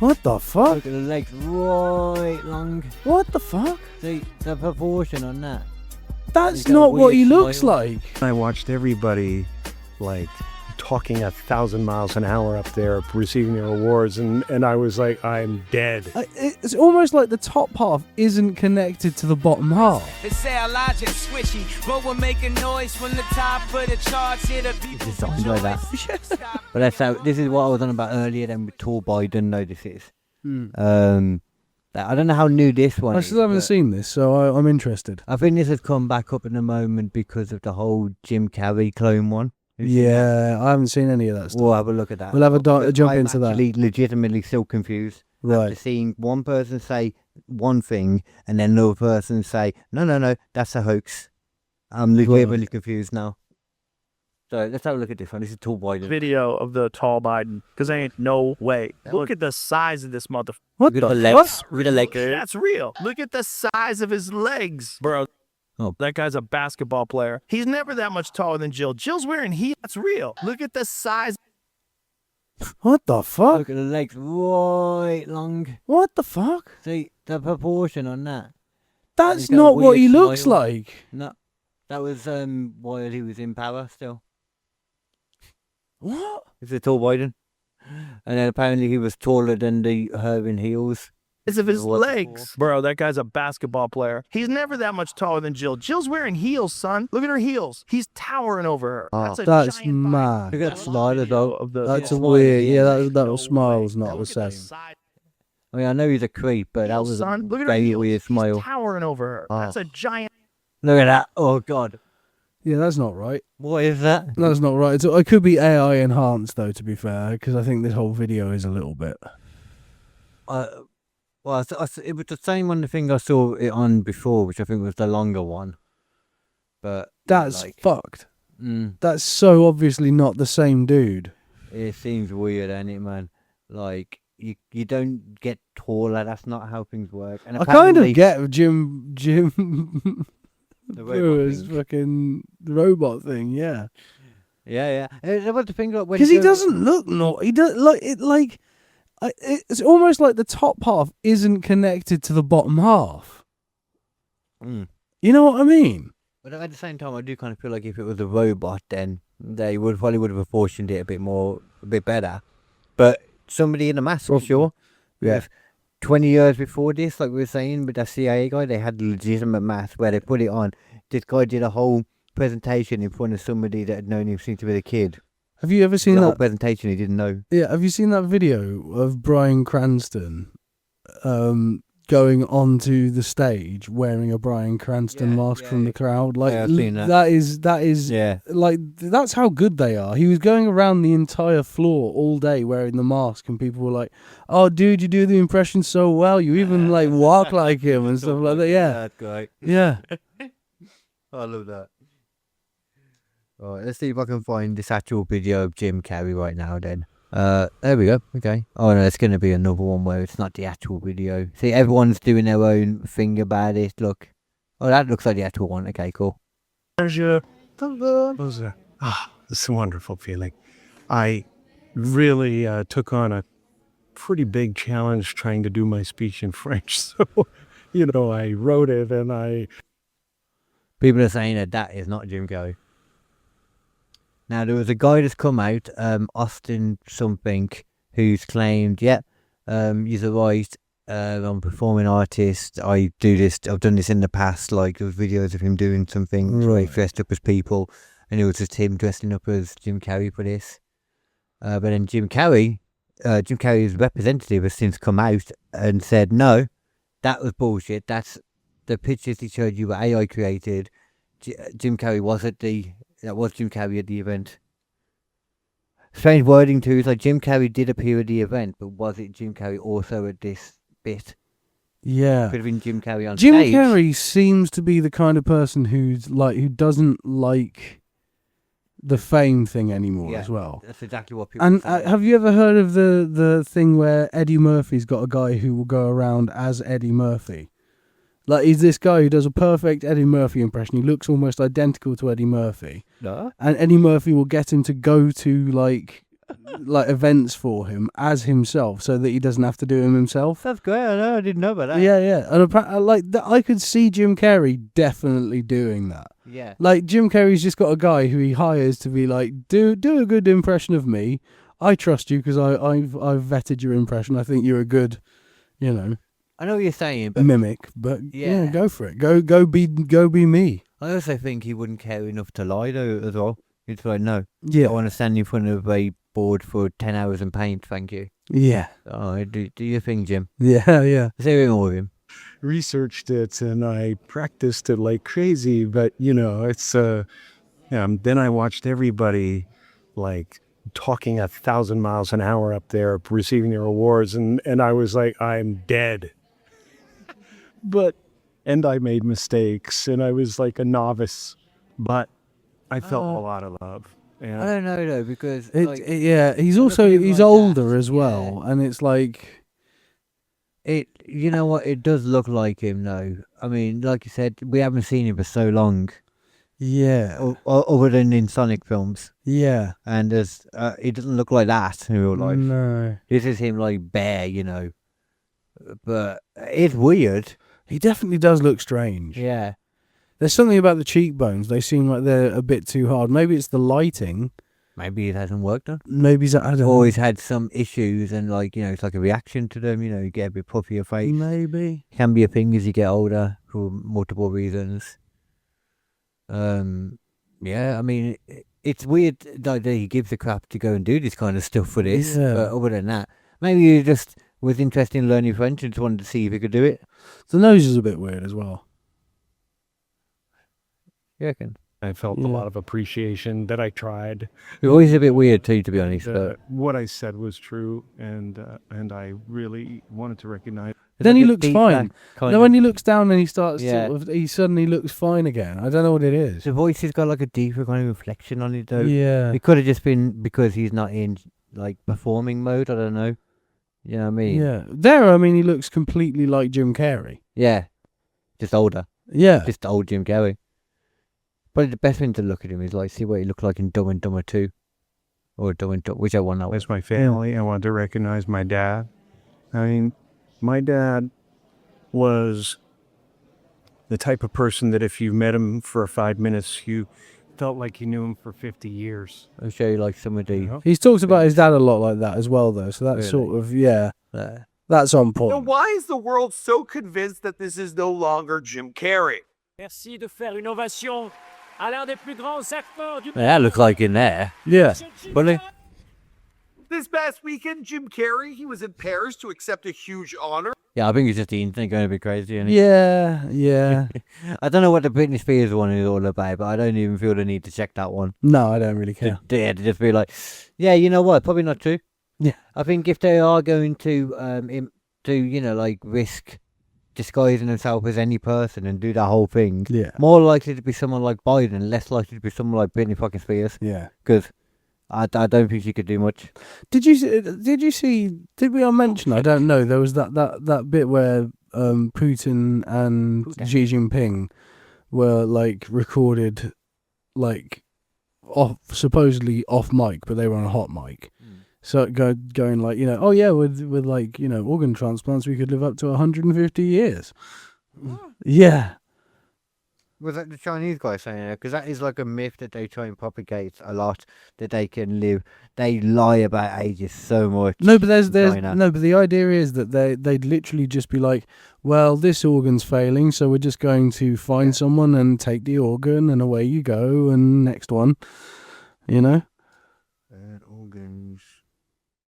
What the fuck? Look at the legs right long. What the fuck? See the proportion on that. That's not what he looks like. I watched everybody like talking 1,000 miles an hour up there receiving their awards, and I was like, I'm dead. It's almost like the top half isn't connected to the bottom half. They say our logic squishy, but we're making noise from the top of the charts. Here the people It sounds like that. But that's how. This is what I was on about earlier. Then with Tall Biden, no, this is. I don't know how new this one I is. still haven't seen this, so I'm interested. I think this has come back up in the moment because of the whole Jim Carrey clone one. Yeah, I haven't seen any of that stuff. We'll have a look at that. We'll have a jump I'm into that. actually legitimately still confused. Right. After seeing one person say one thing and then another person say, no, that's a hoax. I'm legitimately confused now. So let's have a look at this one. This is Tall Biden. Video of the tall Biden, because there ain't no way. Look at the size of this motherfucker. What Look at the the legs. Look at the legs. That's real. Look at the size of his legs, bro. Oh. That guy's a basketball player. He's never that much taller than Jill. Jill's wearing heels. That's real. Look at the size. What the fuck? Look at the legs right long. What the fuck? See the proportion on that. That's He's got a not what weird he looks smile. like. No, that was while he was in power still. What? It's a Tall Biden. And then apparently he was taller than her in heels. Of his What legs. Bro, that guy's a basketball player. He's never that much taller than Jill. Jill's wearing heels, son. Look at her heels. He's towering over her. Oh, That's giant mad. Look at that smile as well. of the That's a smile weird. again. Yeah, that No smile's way. not the Look at the same. size I mean, I know he's a creep, but that heels, was son. a Look at her very heels. weird He's smile. towering over her. Oh. That's a giant. Look at that. Oh, God. Yeah, that's not right. What is that? That's not right. It could be AI enhanced, though, to be fair, because I think this whole video is a little bit. Well, it was the same on the thing I saw it on before, which I think was the longer one. But That's like, fucked. That's so obviously not the same dude. it seems weird, ain't it, man? Like you don't get taller. That's not how things work. And I kind of apparently get Jim the Brewer's robot thing. fucking robot thing, yeah. Yeah. That was the thing, like, when Because he doesn't look He does it's almost like the top half isn't connected to the bottom half. Mm. You know what I mean? But at the same time, I do kind of feel like if it was a robot, then they probably would have apportioned it a bit better. But somebody in a mask, for sure. Yeah. If 20 years before this, like we were saying, with that CIA guy, they had legitimate mask where they put it on. This guy did a whole presentation in front of somebody that had known him since he was a kid. Have you ever seen The whole that? presentation he didn't know. Yeah, have you seen that video of Bryan Cranston going onto the stage wearing a Bryan Cranston mask from the crowd? Like, Yeah, I've seen that. That is Yeah. like, that's how good they are. He was going around the entire floor all day wearing the mask, and people were like, "Oh, dude, you do the impression so well. You even like walk like him and stuff like that." Yeah, That guy. yeah. I love that. Alright, let's see if I can find this actual video of Jim Carrey right now then. There we go. Okay. Oh no, it's going to be another one where it's not the actual video. See, everyone's doing their own thing about it. Look. Oh, that looks like the actual one. Okay, cool. It's a wonderful feeling. I really took on a pretty big challenge trying to do my speech in French. So, I wrote it and People are saying that is not Jim Carrey. Now, there was a guy that's come out, Austin something, who's claimed, he's a right, I'm a performing artist, I do this, I've done this in the past, like, there was videos of him doing something, where he dressed up as people, and it was just him dressing up as Jim Carrey for this. But then Jim Carrey's representative has since come out and said, no, that was bullshit, that's the pictures he showed you were AI created, Jim Carrey that was Jim Carrey at the event. Strange wording too, it's like Jim Carrey did appear at the event, but was it Jim Carrey also at this bit? Yeah. Could have been Jim Carrey on Jim stage. Carrey seems to be the kind of person who doesn't like the fame thing anymore as well. That's exactly what people And say. have you ever heard of the thing where Eddie Murphy's got a guy who will go around as Eddie Murphy? Like, he's this guy who does a perfect Eddie Murphy impression. He looks almost identical to Eddie Murphy. No? And Eddie Murphy will get him to go to, like, like events for him as himself, so that he doesn't have to do them himself. That's great. I know. I didn't know about that. Yeah, and I could see Jim Carrey definitely doing that. Yeah. Like Jim Carrey's just got a guy who he hires to be like, do a good impression of me. I trust you because I've vetted your impression. I think you're a good, I know what you're saying, but mimic. But Yeah. go for it. Go be me. I also think he wouldn't care enough to lie though as well. He'd be like, no, Yeah, I want to stand in front of a board for 10 hours and paint, thank you. yeah, Oh, do your thing, Jim. yeah. Say it more with him. Researched it and I practiced it like crazy, but it's then I watched everybody like talking 1,000 miles an hour up there receiving their awards, and I was like, I'm dead. And I made mistakes and I was like a novice, but I felt a lot of love. I And don't know though, because He's other also people he's like older that, as well, and it's like, you know what, it does look like him though. I mean, like you said, we haven't seen him for so long, yeah, other than in Sonic films, yeah. and he doesn't look like that in real life. No, This is him like bare, but it's weird. he definitely does look strange. Yeah. There's something about the cheekbones. They seem like they're a bit too hard. Maybe it's the lighting. Maybe it hasn't worked on. Maybe I don't know. Always had some issues, and it's like a reaction to them. You get a bit puffy your face. Maybe. Can be a thing as you get older for multiple reasons. Yeah, I mean, it's weird that he gives a crap to go and do this kind of stuff for this. Yeah. But other than that, maybe he just was interested in learning French and just wanted to see if he could do it. The nose is a bit weird as well. You reckon? I felt a Yeah. lot of appreciation that I tried. It's always a bit weird too, to be honest. But What I said was true, and I really wanted to recognize. Then like he a looks deep fine. back kind No, of- when he looks down and he starts, Yeah. he suddenly looks fine again. I don't know what it is. the voice has got like a deeper kind of reflection on it, though. Yeah. It could have just been because he's not in like performing mode. I don't know. You know what I mean? Yeah. There, I mean, he looks completely like Jim Carrey. Yeah. Just older. Yeah. Just old Jim Carrey. But the best thing to look at him is like see what he looked like in Dumb and Dumber 2. Or Dumb and Dumber, whichever one that was. As my family, I wanted to recognize my dad. I mean, my dad was the type of person that if you met him for 5 minutes, you felt like you knew him for 50 years. I'll show you like some of the... You know? He's talked about his dad a lot like that as well, though. So that's Really? sort of, yeah, There. that's on Now, point. why is the world so convinced that this is no longer Jim Carrey? Merci de faire une ovation à l'un des plus grands acteurs du That looked like in there. Yeah. Really? This past weekend, Jim Carrey, he was in Paris to accept a huge honor. Yeah, I think it's just the internet going a bit crazy. Isn't it? Yeah, yeah. I don't know what the Britney Spears one is all about, but I don't even feel the need to check that one. No, I don't really care. To just be like, yeah, you know what? Probably not true. Yeah. I think if they are going to like risk disguising themselves as any person and do that whole thing, Yeah. more likely to be someone like Biden, less likely to be someone like Britney fucking Spears. Yeah. Because I don't think she could do much. Did you see? Did we all mention? I don't know. There was that bit where Putin and Xi Jinping were like recorded, like supposedly off mic, but they were on a hot mic. So going like, oh yeah, with like, organ transplants, we could live up to 150 years. Yeah. Was that the Chinese guy saying that? Because that is like a myth that they try and propagate a lot, that they can live. They lie about ages so much. No, but there's China. no, but the idea is that they'd literally just be like, well, this organ's failing, so we're just going to find someone and take the organ, and away you go, and next one,